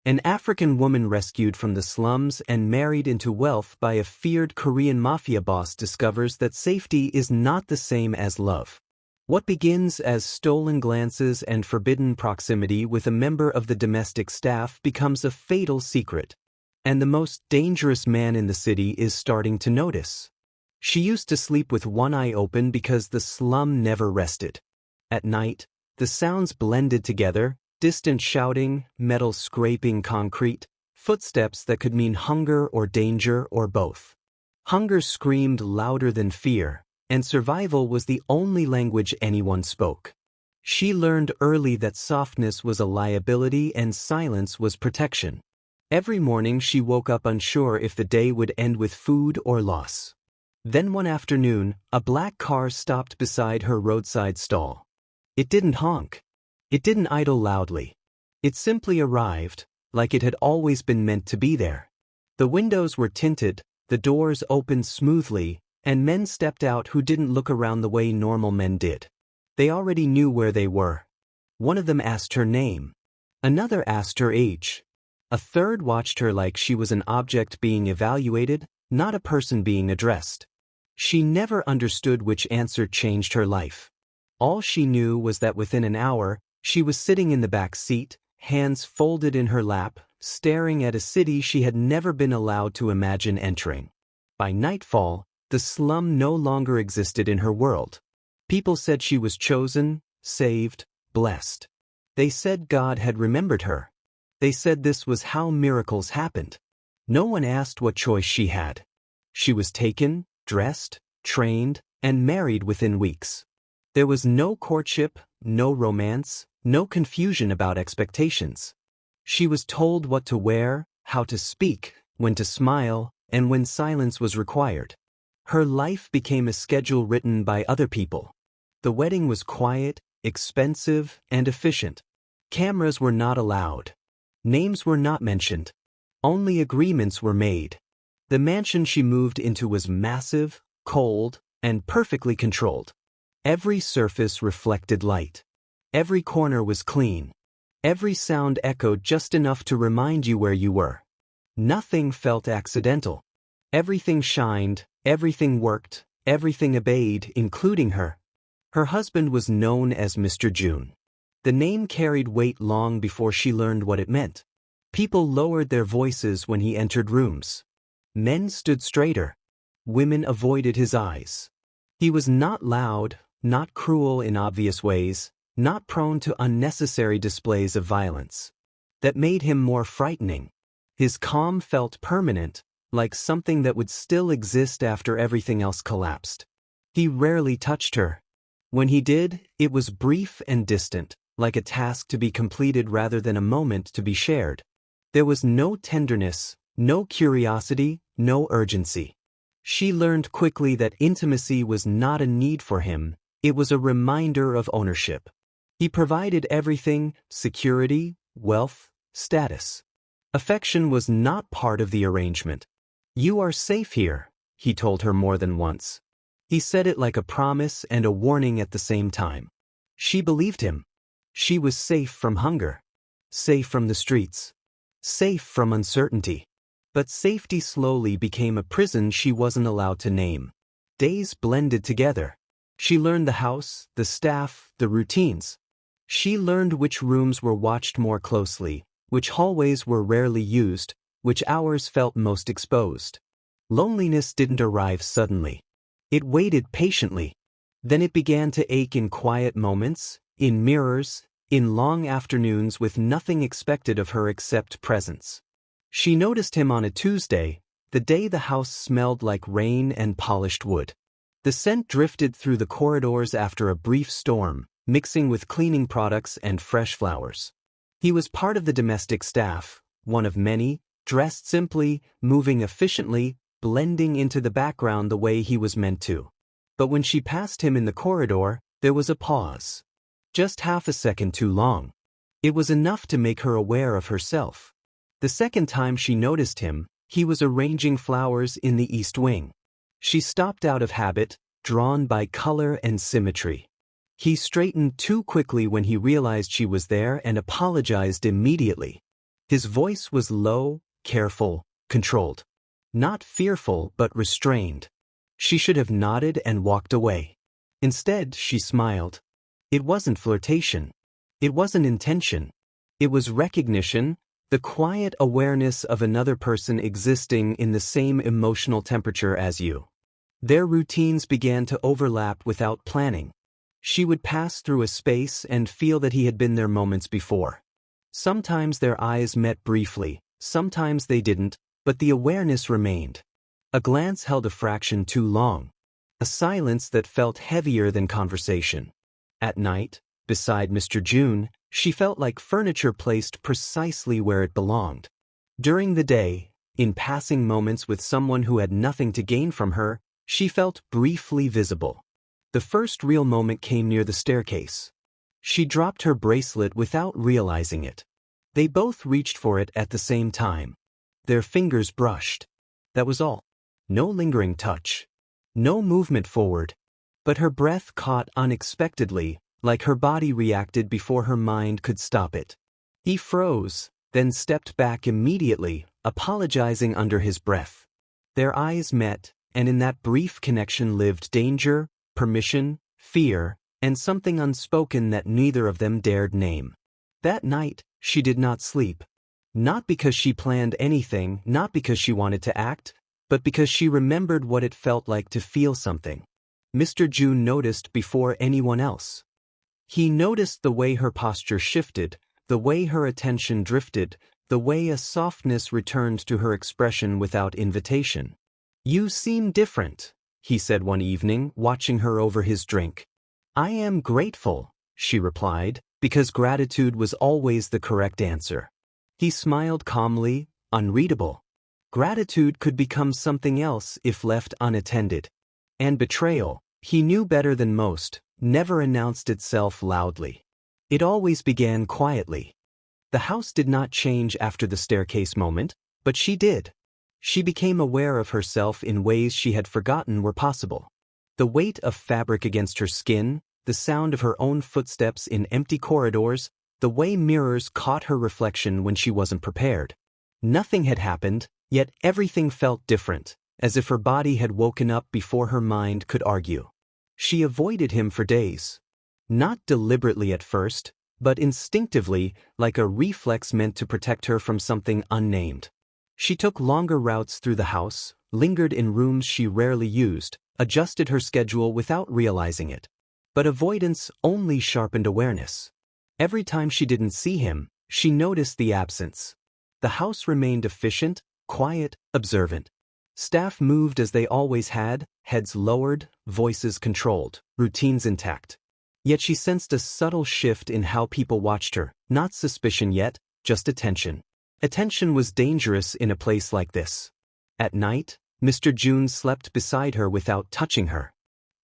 An African woman rescued from the slums and married into wealth by a feared Korean mafia boss discovers that safety is not the same as love. What begins as stolen glances and forbidden proximity with a member of the domestic staff becomes a fatal secret. And the most dangerous man in the city is starting to notice. She used to sleep with one eye open because the slum never rested. At night, the sounds blended together, distant shouting, metal scraping concrete, footsteps that could mean hunger or danger or both. Hunger screamed louder than fear, and survival was the only language anyone spoke. She learned early that softness was a liability and silence was protection. Every morning she woke up unsure if the day would end with food or loss. Then one afternoon, a black car stopped beside her roadside stall. It didn't honk. It didn't idle loudly. It simply arrived, like it had always been meant to be there. The windows were tinted, the doors opened smoothly, and men stepped out who didn't look around the way normal men did. They already knew where they were. One of them asked her name. Another asked her age. A third watched her like she was an object being evaluated, not a person being addressed. She never understood which answer changed her life. All she knew was that within an hour, she was sitting in the back seat, hands folded in her lap, staring at a city she had never been allowed to imagine entering. By nightfall, the slum no longer existed in her world. People said she was chosen, saved, blessed. They said God had remembered her. They said this was how miracles happened. No one asked what choice she had. She was taken, dressed, trained, and married within weeks. There was no courtship, no romance, no confusion about expectations. She was told what to wear, how to speak, when to smile, and when silence was required. Her life became a schedule written by other people. The wedding was quiet, expensive, and efficient. Cameras were not allowed. Names were not mentioned. Only agreements were made. The mansion she moved into was massive, cold, and perfectly controlled. Every surface reflected light. Every corner was clean. Every sound echoed just enough to remind you where you were. Nothing felt accidental. Everything shined, everything worked, everything obeyed, including her. Her husband was known as Mr. June. The name carried weight long before she learned what it meant. People lowered their voices when he entered rooms. Men stood straighter. Women avoided his eyes. He was not loud, not cruel in obvious ways, not prone to unnecessary displays of violence. That made him more frightening. His calm felt permanent, like something that would still exist after everything else collapsed. He rarely touched her. When he did, it was brief and distant, like a task to be completed rather than a moment to be shared. There was no tenderness, no curiosity, no urgency. She learned quickly that intimacy was not a need for him, it was a reminder of ownership. He provided everything: security, wealth, status. Affection was not part of the arrangement. "You are safe here," he told her more than once. He said it like a promise and a warning at the same time. She believed him. She was safe from hunger, safe from the streets, safe from uncertainty. But safety slowly became a prison she wasn't allowed to name. Days blended together. She learned the house, the staff, the routines. She learned which rooms were watched more closely, which hallways were rarely used, which hours felt most exposed. Loneliness didn't arrive suddenly. It waited patiently. Then it began to ache in quiet moments, in mirrors, in long afternoons with nothing expected of her except presence. She noticed him on a Tuesday, the day the house smelled like rain and polished wood. The scent drifted through the corridors after a brief storm, mixing with cleaning products and fresh flowers. He was part of the domestic staff, one of many, dressed simply, moving efficiently, blending into the background the way he was meant to. But when she passed him in the corridor, there was a pause. Just half a second too long. It was enough to make her aware of herself. The second time she noticed him, he was arranging flowers in the east wing. She stopped out of habit, drawn by color and symmetry. He straightened too quickly when he realized she was there and apologized immediately. His voice was low, careful, controlled. Not fearful but restrained. She should have nodded and walked away. Instead, she smiled. It wasn't flirtation. It wasn't intention. It was recognition, the quiet awareness of another person existing in the same emotional temperature as you. Their routines began to overlap without planning. She would pass through a space and feel that he had been there moments before. Sometimes their eyes met briefly, sometimes they didn't, but the awareness remained. A glance held a fraction too long. A silence that felt heavier than conversation. At night, beside Mr. June, she felt like furniture placed precisely where it belonged. During the day, in passing moments with someone who had nothing to gain from her, she felt briefly visible. The first real moment came near the staircase. She dropped her bracelet without realizing it. They both reached for it at the same time. Their fingers brushed. That was all. No lingering touch. No movement forward. But her breath caught unexpectedly, like her body reacted before her mind could stop it. He froze, then stepped back immediately, apologizing under his breath. Their eyes met, and in that brief connection lived danger, permission, fear, and something unspoken that neither of them dared name. That night, she did not sleep. Not because she planned anything, not because she wanted to act, but because she remembered what it felt like to feel something. Mr. June noticed before anyone else. He noticed the way her posture shifted, the way her attention drifted, the way a softness returned to her expression without invitation. "You seem different," he said one evening, watching her over his drink. "I am grateful," she replied, because gratitude was always the correct answer. He smiled calmly, unreadable. Gratitude could become something else if left unattended. And betrayal, he knew better than most, never announced itself loudly. It always began quietly. The house did not change after the staircase moment, but she did. She became aware of herself in ways she had forgotten were possible. The weight of fabric against her skin, the sound of her own footsteps in empty corridors, the way mirrors caught her reflection when she wasn't prepared. Nothing had happened, yet everything felt different, as if her body had woken up before her mind could argue. She avoided him for days. Not deliberately at first, but instinctively, like a reflex meant to protect her from something unnamed. She took longer routes through the house, lingered in rooms she rarely used, adjusted her schedule without realizing it. But avoidance only sharpened awareness. Every time she didn't see him, she noticed the absence. The house remained efficient, quiet, observant. Staff moved as they always had, heads lowered, voices controlled, routines intact. Yet she sensed a subtle shift in how people watched her, not suspicion yet, just attention. Attention was dangerous in a place like this. At night, Mr. June slept beside her without touching her.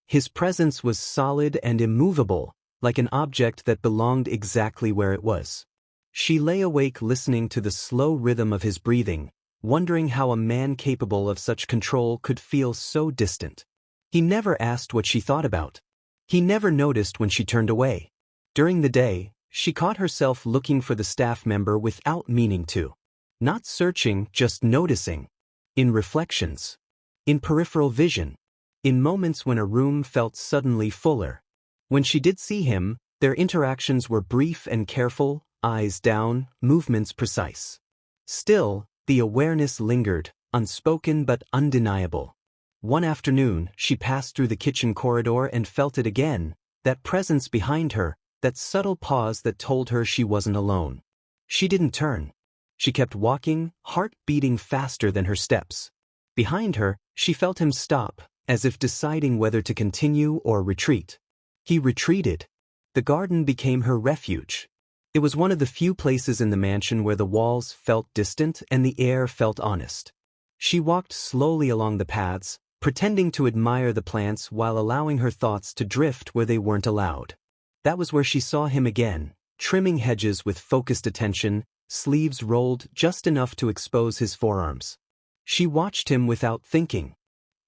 His presence was solid and immovable, like an object that belonged exactly where it was. She lay awake listening to the slow rhythm of his breathing, wondering how a man capable of such control could feel so distant. He never asked what she thought about. He never noticed when she turned away. During the day, she caught herself looking for the staff member without meaning to. Not searching, just noticing. In reflections. In peripheral vision. In moments when a room felt suddenly fuller. When she did see him, their interactions were brief and careful, eyes down, movements precise. Still, the awareness lingered, unspoken but undeniable. One afternoon, she passed through the kitchen corridor and felt it again, that presence behind her, that subtle pause that told her she wasn't alone. She didn't turn. She kept walking, heart beating faster than her steps. Behind her, she felt him stop, as if deciding whether to continue or retreat. He retreated. The garden became her refuge. It was one of the few places in the mansion where the walls felt distant and the air felt honest. She walked slowly along the paths, pretending to admire the plants while allowing her thoughts to drift where they weren't allowed. That was where she saw him again, trimming hedges with focused attention, sleeves rolled just enough to expose his forearms. She watched him without thinking.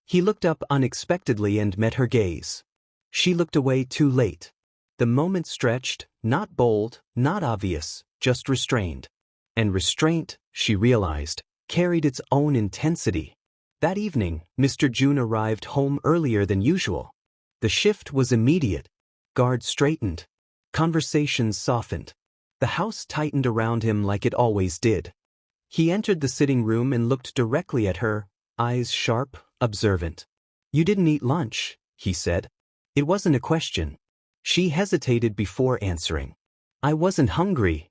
He looked up unexpectedly and met her gaze. She looked away too late. The moment stretched, not bold, not obvious, just restrained. And restraint, she realized, carried its own intensity. That evening, Mr. June arrived home earlier than usual. The shift was immediate. Guards straightened. Conversations softened. The house tightened around him like it always did. He entered the sitting room and looked directly at her, eyes sharp, observant. "You didn't eat lunch," he said. It wasn't a question. She hesitated before answering. "I wasn't hungry."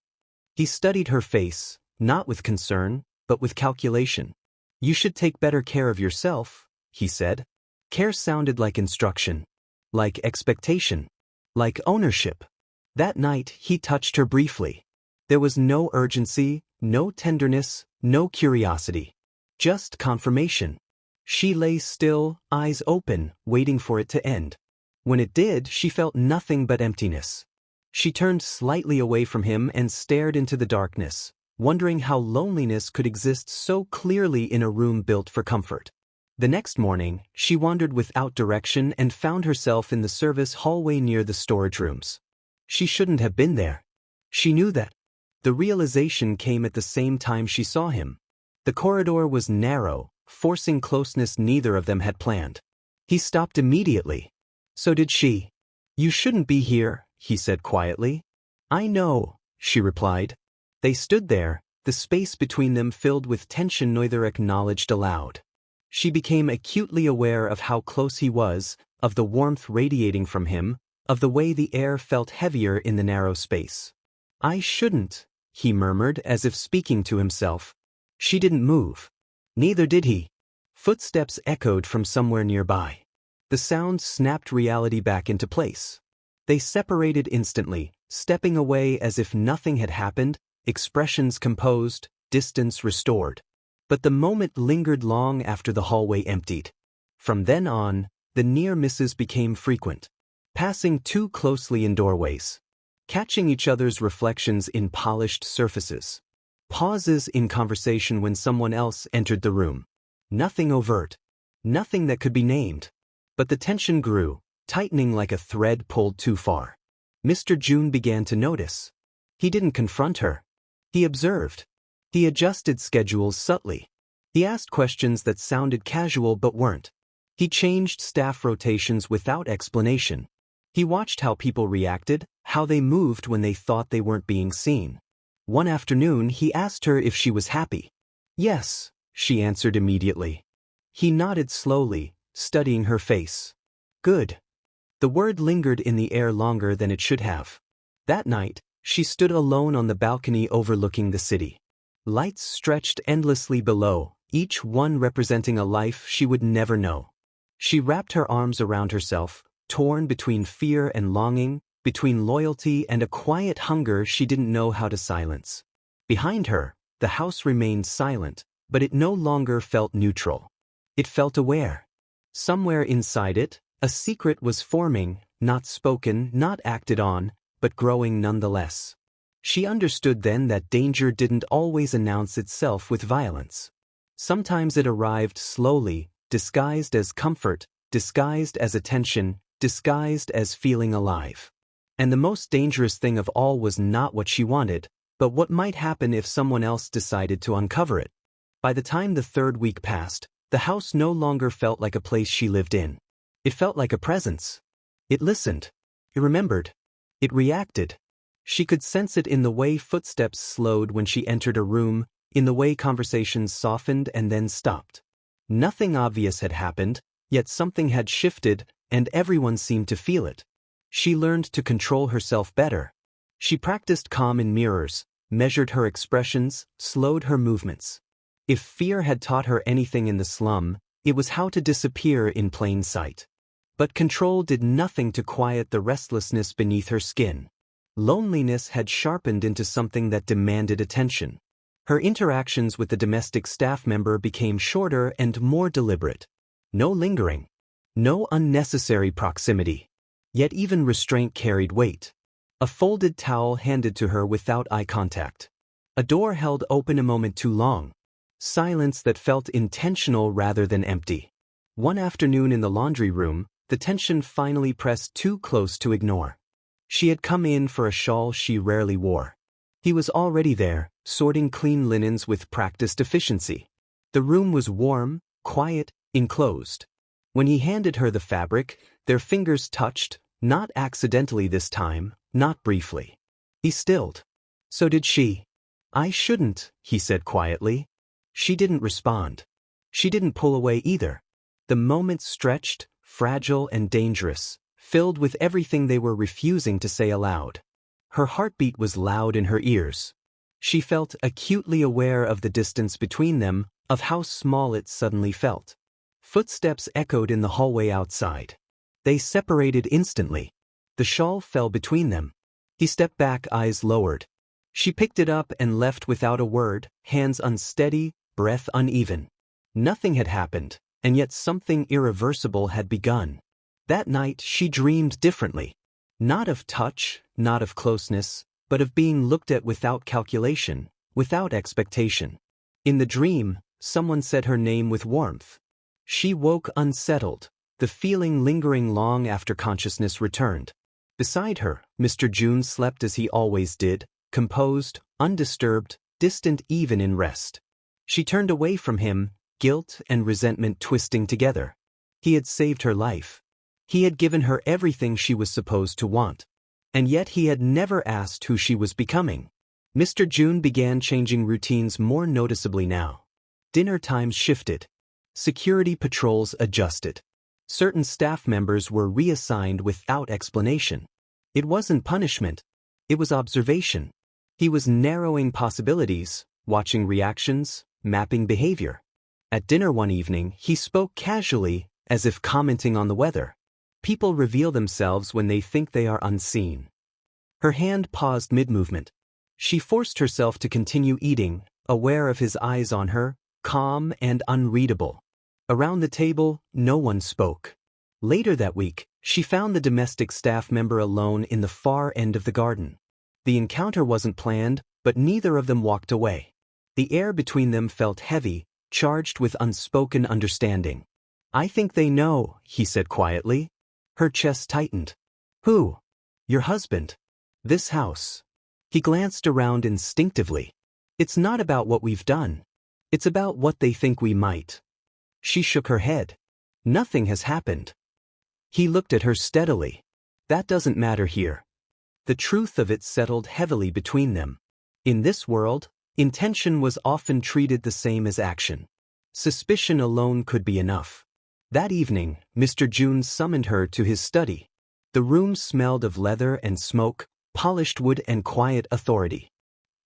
He studied her face, not with concern, but with calculation. "You should take better care of yourself," he said. Care sounded like instruction, like expectation, like ownership. That night, he touched her briefly. There was no urgency, no tenderness, no curiosity. Just confirmation. She lay still, eyes open, waiting for it to end. When it did, she felt nothing but emptiness. She turned slightly away from him and stared into the darkness, wondering how loneliness could exist so clearly in a room built for comfort. The next morning, she wandered without direction and found herself in the service hallway near the storage rooms. She shouldn't have been there. She knew that. The realization came at the same time she saw him. The corridor was narrow, forcing closeness neither of them had planned. He stopped immediately. So did she. "You shouldn't be here," he said quietly. "I know," she replied. They stood there, the space between them filled with tension neither acknowledged aloud. She became acutely aware of how close he was, of the warmth radiating from him, of the way the air felt heavier in the narrow space. "I shouldn't," he murmured as if speaking to himself. She didn't move. Neither did he. Footsteps echoed from somewhere nearby. The sound snapped reality back into place. They separated instantly, stepping away as if nothing had happened, expressions composed, distance restored. But the moment lingered long after the hallway emptied. From then on, the near misses became frequent. Passing too closely in doorways. Catching each other's reflections in polished surfaces. Pauses in conversation when someone else entered the room. Nothing overt. Nothing that could be named. But the tension grew, tightening like a thread pulled too far. Mr. June began to notice. He didn't confront her. He observed. He adjusted schedules subtly. He asked questions that sounded casual but weren't. He changed staff rotations without explanation. He watched how people reacted, how they moved when they thought they weren't being seen. One afternoon, he asked her if she was happy. "Yes," she answered immediately. He nodded slowly, studying her face. "Good." The word lingered in the air longer than it should have. That night, she stood alone on the balcony overlooking the city. Lights stretched endlessly below, each one representing a life she would never know. She wrapped her arms around herself, torn between fear and longing, between loyalty and a quiet hunger she didn't know how to silence. Behind her, the house remained silent, but it no longer felt neutral. It felt aware. Somewhere inside it, a secret was forming, not spoken, not acted on, but growing nonetheless. She understood then that danger didn't always announce itself with violence. Sometimes it arrived slowly, disguised as comfort, disguised as attention, disguised as feeling alive. And the most dangerous thing of all was not what she wanted, but what might happen if someone else decided to uncover it. By the time the third week passed, the house no longer felt like a place she lived in. It felt like a presence. It listened. It remembered. It reacted. She could sense it in the way footsteps slowed when she entered a room, in the way conversations softened and then stopped. Nothing obvious had happened, yet something had shifted, and everyone seemed to feel it. She learned to control herself better. She practiced calm in mirrors, measured her expressions, slowed her movements. If fear had taught her anything in the slum, it was how to disappear in plain sight. But control did nothing to quiet the restlessness beneath her skin. Loneliness had sharpened into something that demanded attention. Her interactions with the domestic staff member became shorter and more deliberate. No lingering. No unnecessary proximity. Yet even restraint carried weight. A folded towel handed to her without eye contact. A door held open a moment too long. Silence that felt intentional rather than empty. One afternoon in the laundry room, the tension finally pressed too close to ignore. She had come in for a shawl she rarely wore. He was already there, sorting clean linens with practiced efficiency. The room was warm, quiet, enclosed. When he handed her the fabric, their fingers touched, not accidentally this time, not briefly. He stilled. So did she. I shouldn't, he said quietly. She didn't respond. She didn't pull away either. The moment stretched, fragile and dangerous, filled with everything they were refusing to say aloud. Her heartbeat was loud in her ears. She felt acutely aware of the distance between them, of how small it suddenly felt. Footsteps echoed in the hallway outside. They separated instantly. The shawl fell between them. He stepped back, eyes lowered. She picked it up and left without a word, hands unsteady, breath uneven. Nothing had happened, and yet something irreversible had begun. That night she dreamed differently. Not of touch, not of closeness, but of being looked at without calculation, without expectation. In the dream, someone said her name with warmth. She woke unsettled, the feeling lingering long after consciousness returned. Beside her, Mr. June slept as he always did, composed, undisturbed, distant even in rest. She turned away from him, guilt and resentment twisting together. He had saved her life. He had given her everything she was supposed to want. And yet he had never asked who she was becoming. Mr. June began changing routines more noticeably now. Dinner times shifted. Security patrols adjusted. Certain staff members were reassigned without explanation. It wasn't punishment. It was observation. He was narrowing possibilities, watching reactions, mapping behavior. At dinner one evening, he spoke casually, as if commenting on the weather. People reveal themselves when they think they are unseen. Her hand paused mid-movement. She forced herself to continue eating, aware of his eyes on her, calm and unreadable. Around the table, no one spoke. Later that week, she found the domestic staff member alone in the far end of the garden. The encounter wasn't planned, but neither of them walked away. The air between them felt heavy, charged with unspoken understanding. I think they know, he said quietly. Her chest tightened. Who? Your husband. This house. He glanced around instinctively. It's not about what we've done. It's about what they think we might. She shook her head. Nothing has happened. He looked at her steadily. That doesn't matter here. The truth of it settled heavily between them. In this world, intention was often treated the same as action. Suspicion alone could be enough. That evening, Mr. June summoned her to his study. The room smelled of leather and smoke, polished wood and quiet authority.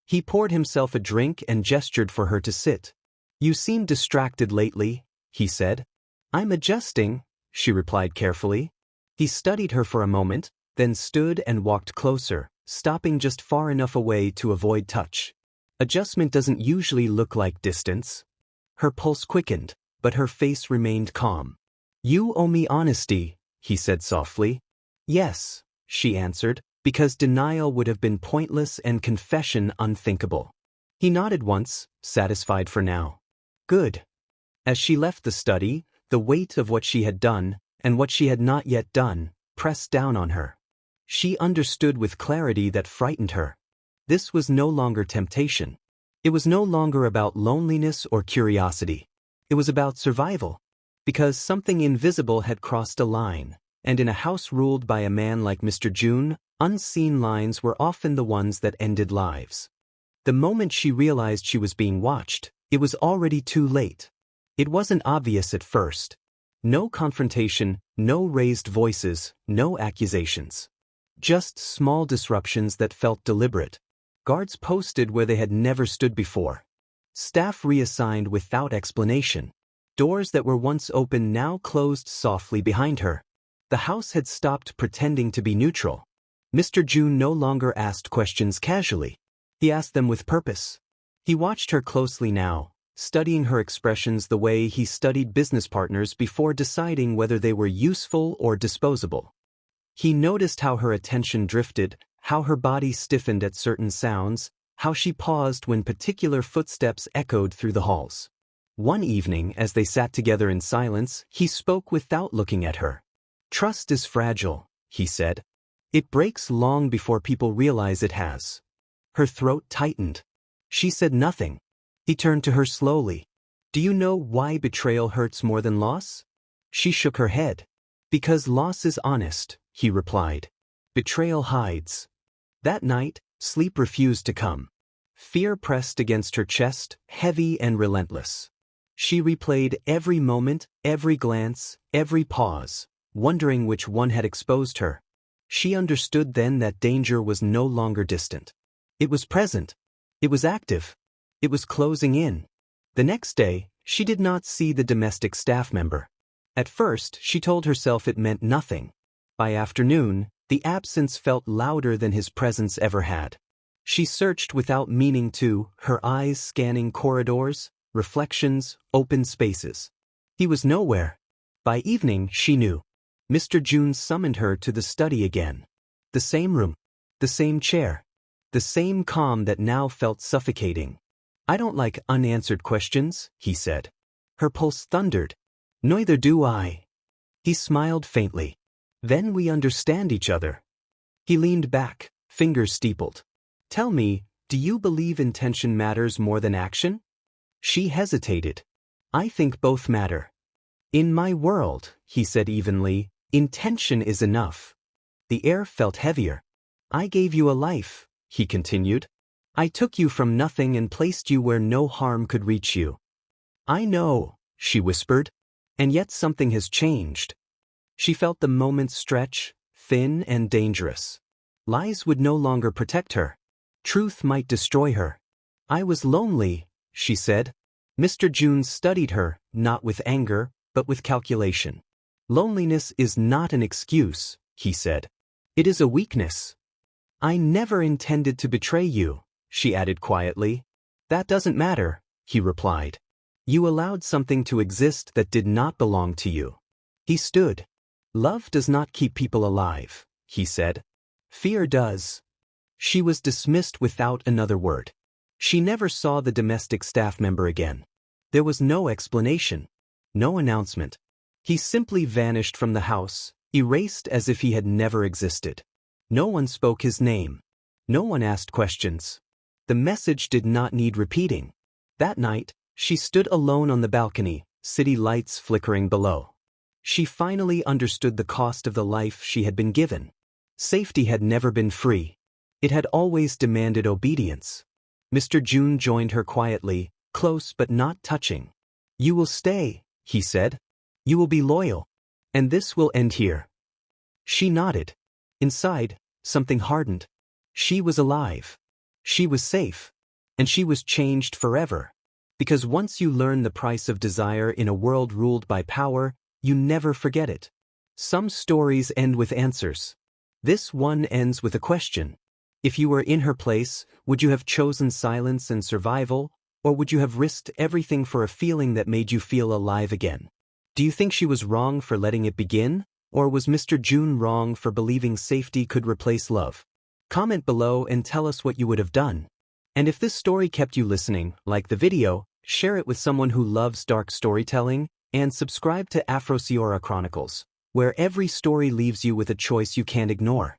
He poured himself a drink and gestured for her to sit. You seem distracted lately, he said. I'm adjusting, she replied carefully. He studied her for a moment, then stood and walked closer, stopping just far enough away to avoid touch. Adjustment doesn't usually look like distance. Her pulse quickened, but her face remained calm. You owe me honesty, he said softly. Yes, she answered, because denial would have been pointless and confession unthinkable. He nodded once, satisfied for now. Good. As she left the study, the weight of what she had done, and what she had not yet done, pressed down on her. She understood with clarity that frightened her. This was no longer temptation. It was no longer about loneliness or curiosity. It was about survival. Because something invisible had crossed a line, and in a house ruled by a man like Mr. June, unseen lines were often the ones that ended lives. The moment she realized she was being watched, it was already too late. It wasn't obvious at first. No confrontation, no raised voices, no accusations. Just small disruptions that felt deliberate. Guards posted where they had never stood before. Staff reassigned without explanation. Doors that were once open now closed softly behind her. The house had stopped pretending to be neutral. Mr. June no longer asked questions casually. He asked them with purpose. He watched her closely now, studying her expressions the way he studied business partners before deciding whether they were useful or disposable. He noticed how her attention drifted, how her body stiffened at certain sounds, how she paused when particular footsteps echoed through the halls. One evening, as they sat together in silence, he spoke without looking at her. Trust is fragile, he said. It breaks long before people realize it has. Her throat tightened. She said nothing. He turned to her slowly. Do you know why betrayal hurts more than loss? She shook her head. Because loss is honest, he replied. Betrayal hides. That night, sleep refused to come. Fear pressed against her chest, heavy and relentless. She replayed every moment, every glance, every pause, wondering which one had exposed her. She understood then that danger was no longer distant. It was present. It was active. It was closing in. The next day, she did not see the domestic staff member. At first, she told herself it meant nothing. By afternoon, the absence felt louder than his presence ever had. She searched without meaning to, her eyes scanning corridors, reflections, open spaces. He was nowhere. By evening, she knew. Mr. June summoned her to the study again. The same room. The same chair. The same calm that now felt suffocating. I don't like unanswered questions, he said. Her pulse thundered. Neither do I. He smiled faintly. Then we understand each other. He leaned back, fingers steepled. Tell me, do you believe intention matters more than action? She hesitated. I think both matter. In my world, he said evenly, intention is enough. The air felt heavier. I gave you a life, he continued. I took you from nothing and placed you where no harm could reach you. I know, she whispered, and yet something has changed. She felt the moment stretch, thin and dangerous. Lies would no longer protect her. Truth might destroy her. I was lonely, she said. Mr. June studied her, not with anger, but with calculation. Loneliness is not an excuse, he said. It is a weakness. I never intended to betray you, she added quietly. That doesn't matter, he replied. You allowed something to exist that did not belong to you. He stood. Love does not keep people alive, he said. Fear does. She was dismissed without another word. She never saw the domestic staff member again. There was no explanation, no announcement. He simply vanished from the house, erased as if he had never existed. No one spoke his name. No one asked questions. The message did not need repeating. That night, she stood alone on the balcony, city lights flickering below. She finally understood the cost of the life she had been given. Safety had never been free. It had always demanded obedience. Mr. June joined her quietly, close but not touching. You will stay, he said. You will be loyal. And this will end here. She nodded. Inside, something hardened. She was alive. She was safe. And she was changed forever. Because once you learn the price of desire in a world ruled by power, you never forget it. Some stories end with answers. This one ends with a question. If you were in her place, would you have chosen silence and survival, or would you have risked everything for a feeling that made you feel alive again? Do you think she was wrong for letting it begin, or was Mr. June wrong for believing safety could replace love? Comment below and tell us what you would have done. And if this story kept you listening, like the video, share it with someone who loves dark storytelling, and subscribe to Afro Sierra Chronicles, where every story leaves you with a choice you can't ignore.